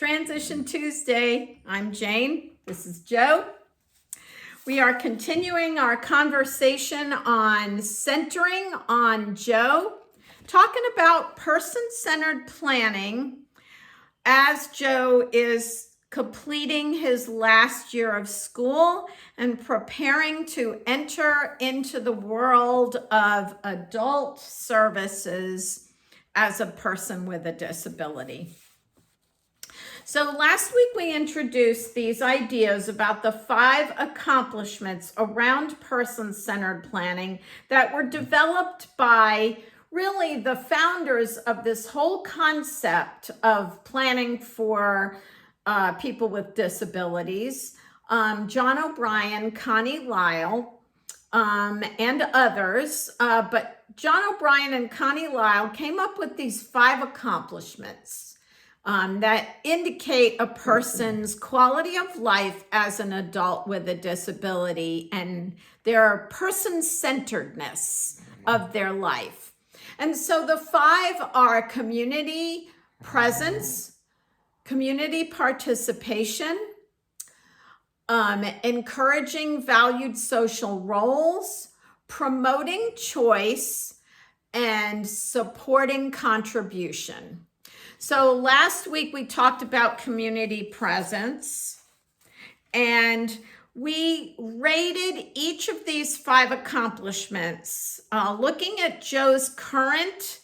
Transition Tuesday. I'm Jane. This is Joe. We are continuing our conversation on centering on Joe, talking about person-centered planning as Joe is completing his last year of school and preparing to enter into the world of adult services as a person with a disability. So last week we introduced these ideas about the 5 accomplishments around person-centered planning that were developed by really the founders of this whole concept of planning for people with disabilities, John O'Brien, Connie Lyle, and others. But John O'Brien and Connie Lyle came up with these 5 accomplishments that indicate a person's quality of life as an adult with a disability and their person-centeredness of their life. And so the 5 are community presence, community participation, encouraging valued social roles, promoting choice, and supporting contribution. So last week we talked about community presence, and we rated each of these 5 accomplishments, looking at Joe's current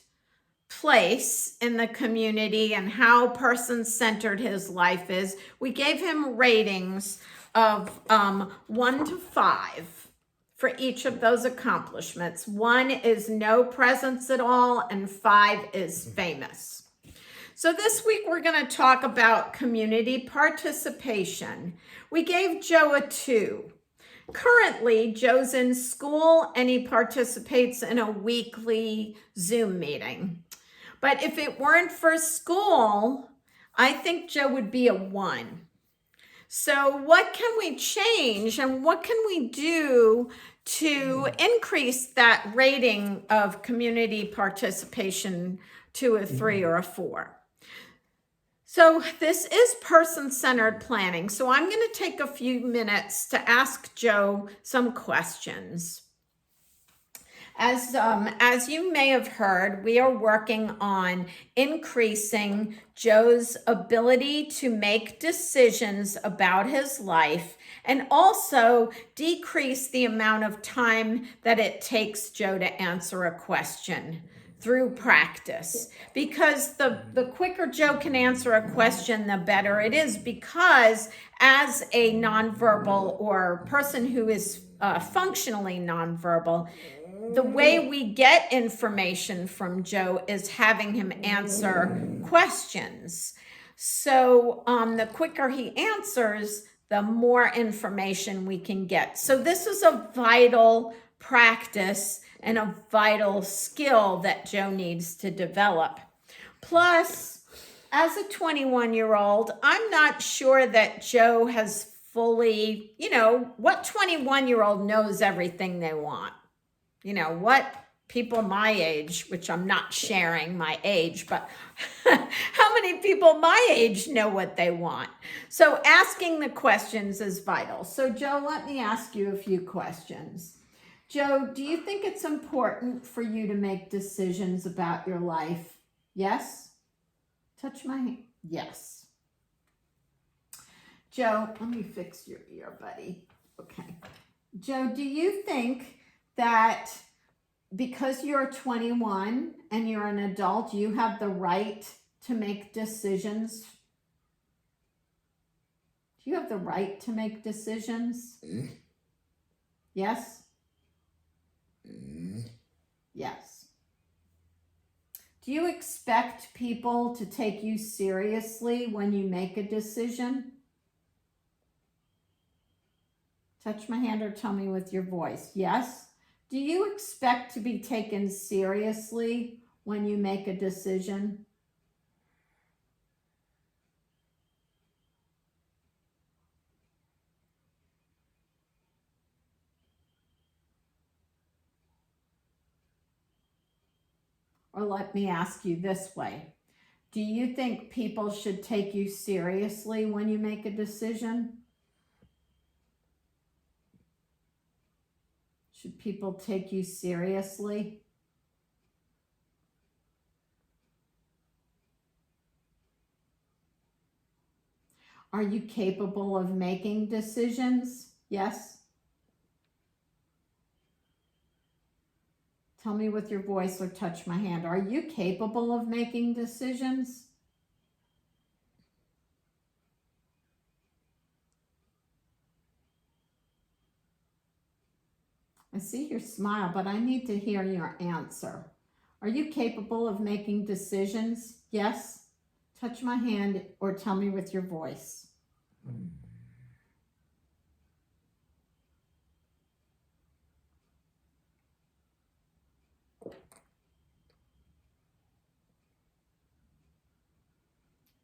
place in the community and how person-centered his life is. We gave him ratings of 1 to 5 for each of those accomplishments. 1 is no presence at all, and 5 is famous. So this week we're going to talk about community participation. We gave Joe a 2. Currently, Joe's in school and he participates in a weekly Zoom meeting. But if it weren't for school, I think Joe would be a 1. So what can we change and what can we do to increase that rating of community participation to a 3 or a 4? So this is person-centered planning. So I'm going to take a few minutes to ask Joe some questions. As you may have heard, we are working on increasing Joe's ability to make decisions about his life and also decrease the amount of time that it takes Joe to answer a question through practice. Because the quicker Joe can answer a question, the better it is, because as a nonverbal or person who is functionally nonverbal, the way we get information from Joe is having him answer questions. So the quicker he answers, the more information we can get. So this is a vital practice and a vital skill that Joe needs to develop. Plus, as a 21-year-old, I'm not sure that Joe has fully, what 21-year-old knows everything they want? What people my age, which I'm not sharing my age, but how many people my age know what they want? So asking the questions is vital. So Joe, let me ask you a few questions. Joe, do you think it's important for you to make decisions about your life? Yes? Touch my hand. Yes. Joe, let me fix your ear, buddy. Okay. Joe, do you think that because you're 21 and you're an adult, you have the right to make decisions? Do you have the right to make decisions? Yes? Yes. Do you expect people to take you seriously when you make a decision? Touch my hand or tell me with your voice. Yes? Do you expect to be taken seriously when you make a decision? Or let me ask you this way. Do you think people should take you seriously when you make a decision? Should people take you seriously? Are you capable of making decisions? Yes? Tell me with your voice or touch my hand. Are you capable of making decisions? I see your smile, but I need to hear your answer. Are you capable of making decisions? Yes? Touch my hand or tell me with your voice.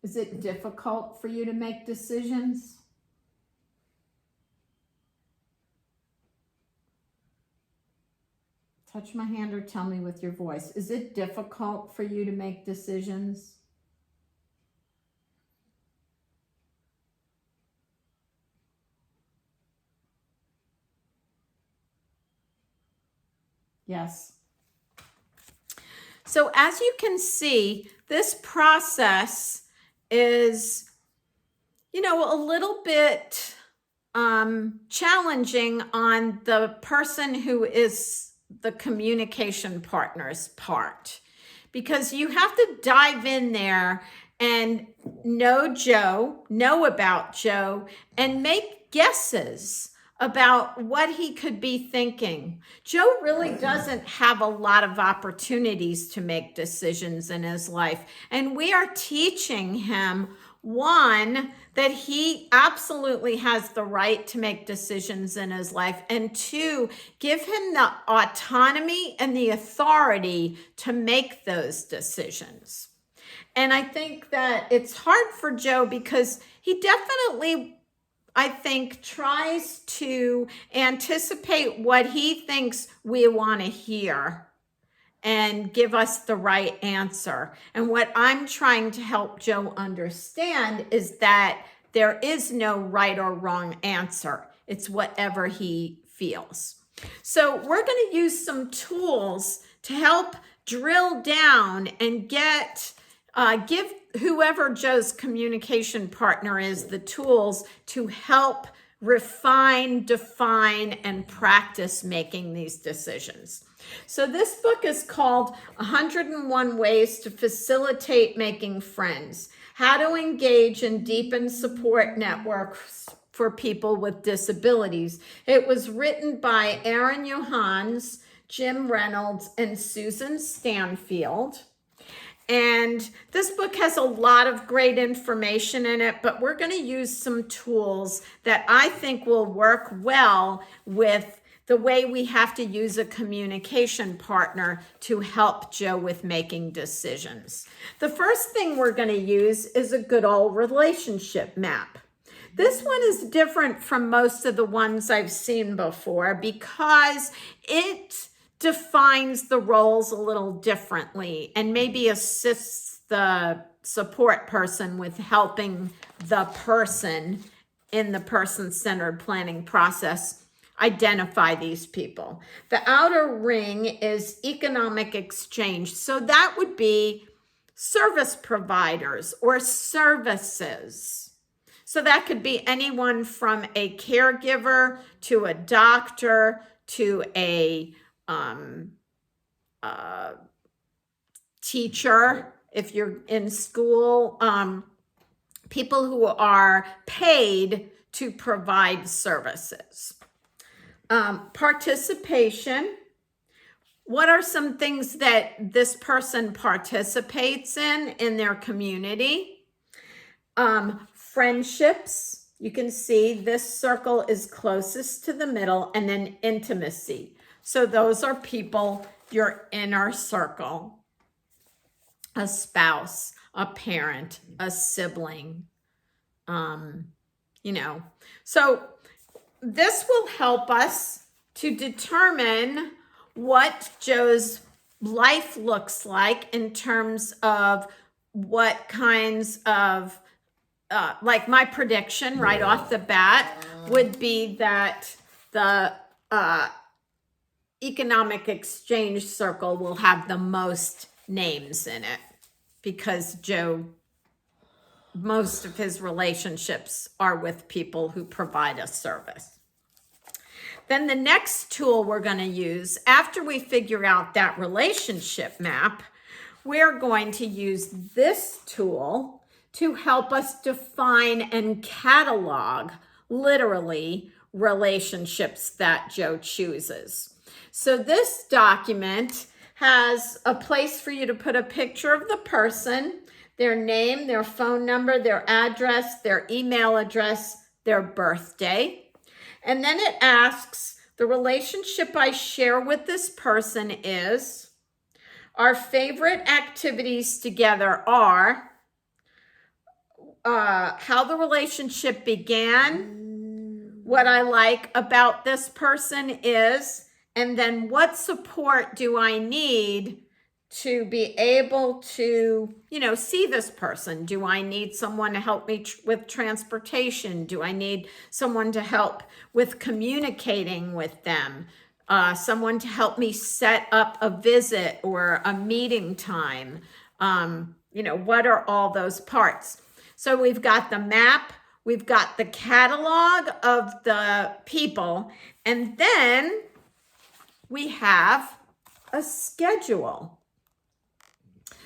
Is it difficult for you to make decisions? Touch my hand or tell me with your voice. Is it difficult for you to make decisions? Yes. So as you can see, this process is, a little bit challenging on the person who is the communication partner's part, because you have to dive in there and know about Joe, and make guesses about what he could be thinking. Joe really doesn't have a lot of opportunities to make decisions in his life, and we are teaching him, one, that he absolutely has the right to make decisions in his life, and two, give him the autonomy and the authority to make those decisions. And I think that it's hard for Joe because he definitely, I think, tries to anticipate what he thinks we want to hear and give us the right answer. And what I'm trying to help Joe understand is that there is no right or wrong answer. It's whatever he feels. So we're going to use some tools to help drill down and give whoever Joe's communication partner is the tools to help refine, define, and practice making these decisions. So this book is called 101 Ways to Facilitate Making Friends: How to Engage and Deepen Support Networks for People with Disabilities. It was written by Aaron Johans, Jim Reynolds, and Susan Stanfield. And this book has a lot of great information in it, but we're going to use some tools that I think will work well with the way we have to use a communication partner to help Joe with making decisions. The first thing we're going to use is a good old relationship map. This one is different from most of the ones I've seen before because it defines the roles a little differently and maybe assists the support person with helping the person in the person-centered planning process identify these people. The outer ring is economic exchange. So that would be service providers or services. So that could be anyone from a caregiver to a doctor to a teacher, if you're in school, people who are paid to provide services. Participation. What are some things that this person participates in their community? Friendships. You can see this circle is closest to the middle, and then intimacy. So those are people, your inner circle. A spouse, a parent, a sibling, So this will help us to determine what Joe's life looks like in terms of what kinds of, like my prediction right off the bat would be that the economic exchange circle will have the most names in it because Joe, most of his relationships are with people who provide a service. Then the next tool we're going to use, after we figure out that relationship map, we're going to use this tool to help us define and catalog, literally, relationships that Joe chooses. So this document has a place for you to put a picture of the person, their name, their phone number, their address, their email address, their birthday. And then it asks, the relationship I share with this person is, our favorite activities together are, how the relationship began, what I like about this person is, and then what support do I need to be able to, see this person? Do I need someone to help me with transportation? Do I need someone to help with communicating with them? Someone to help me set up a visit or a meeting time? What are all those parts? So we've got the map, we've got the catalog of the people, and then we have a schedule.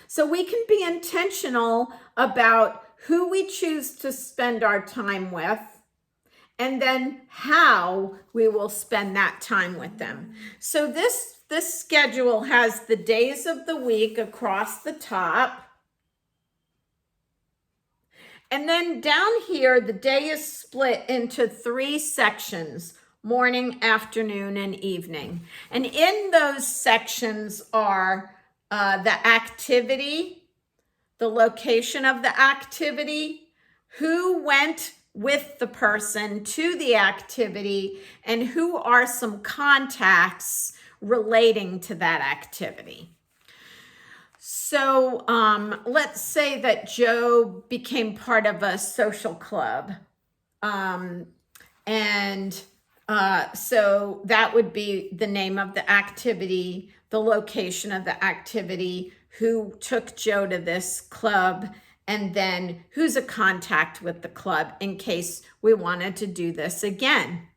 So we can be intentional about who we choose to spend our time with, and then how we will spend that time with them. So this schedule has the days of the week across the top. And then down here, the day is split into 3 sections: morning, afternoon, and evening. And in those sections are the activity, the location of the activity, who went with the person to the activity, and who are some contacts relating to that activity. So let's say that Joe became part of a social club. So that would be the name of the activity, the location of the activity, who took Joe to this club, and then who's a contact with the club in case we wanted to do this again.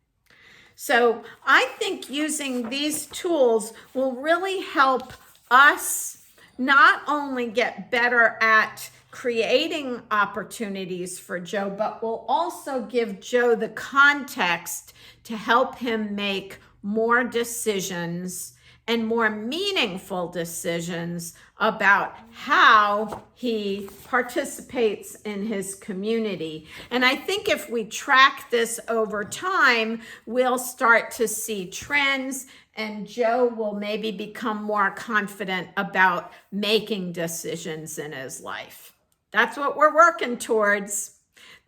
So I think using these tools will really help us not only get better at creating opportunities for Joe, but will also give Joe the context to help him make more decisions and more meaningful decisions about how he participates in his community. And I think if we track this over time, we'll start to see trends, and Joe will maybe become more confident about making decisions in his life. That's what we're working towards.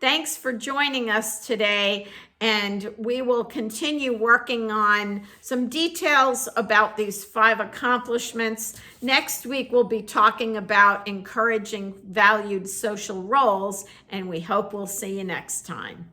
Thanks for joining us today, and we will continue working on some details about these 5 accomplishments. Next week, we'll be talking about encouraging valued social roles, and we hope we'll see you next time.